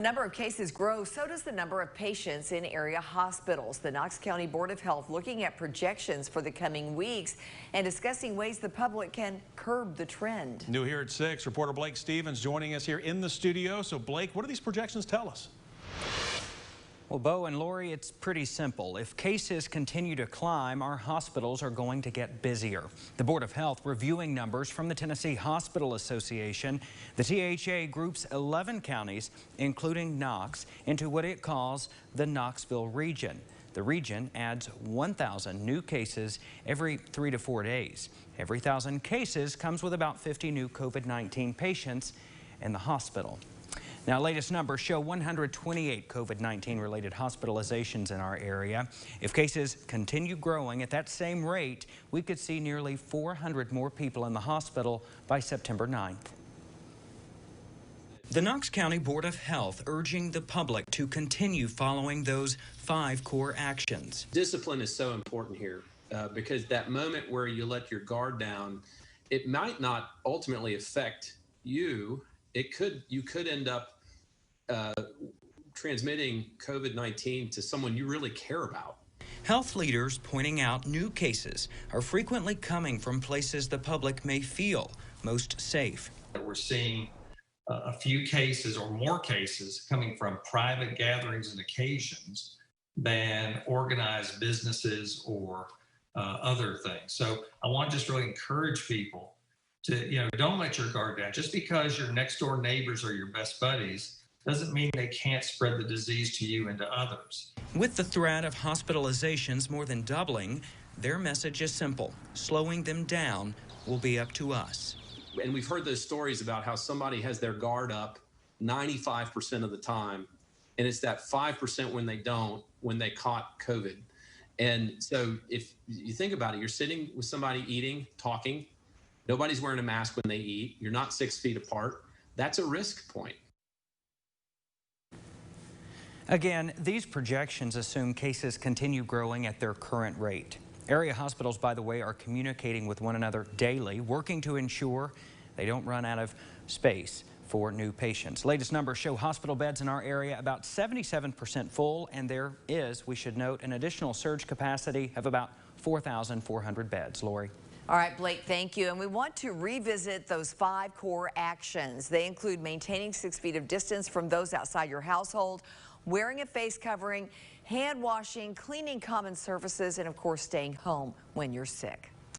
The number of cases grows, so does the number of patients in area hospitals. The Knox County Board of Health looking at projections for the coming weeks and discussing ways the public can curb the trend. New here at 6, reporter Blake Stevens joining us here in the studio. So Blake, what do these projections tell us? Well, Bo and Lori, it's pretty simple. If cases continue to climb, our hospitals are going to get busier. The Board of Health reviewing numbers from the Tennessee Hospital Association. The THA groups 11 counties, including Knox, into what it calls the Knoxville region. The region adds 1,000 new cases every 3 to 4 days. Every 1,000 cases comes with about 50 new COVID-19 patients in the hospital. Now, latest numbers show 128 COVID-19 related hospitalizations in our area. If cases continue growing at that same rate, we could see nearly 400 more people in the hospital by September 9th. The Knox County Board of Health urging the public to continue following those 5 core actions. Discipline is so important here because that moment where you let your guard down, it might not ultimately affect you. You could end up transmitting COVID-19 to someone you really care about. Health leaders pointing out new cases are frequently coming from places the public may feel most safe. We're seeing a few cases or more cases coming from private gatherings and occasions than organized businesses or other things. So I want to just really encourage people to, don't let your guard down. Just because your next door neighbors are your best buddies doesn't mean they can't spread the disease to you and to others. With the threat of hospitalizations more than doubling, their message is simple. Slowing them down will be up to us. And we've heard those stories about how somebody has their guard up 95% of the time, and it's that 5% when they don't, when they caught COVID. And so if you think about it, you're sitting with somebody eating, talking, nobody's wearing a mask when they eat, you're not 6 feet apart, that's a risk point. Again, these projections assume cases continue growing at their current rate. Area hospitals, by the way, are communicating with one another daily, working to ensure they don't run out of space for new patients. Latest numbers show hospital beds in our area about 77% full, and there is, we should note, an additional surge capacity of about 4,400 beds. Lori. All right, Blake, thank you. And we want to revisit those 5 core actions. They include maintaining 6 feet of distance from those outside your household, wearing a face covering, hand washing, cleaning common surfaces, and of course, staying home when you're sick.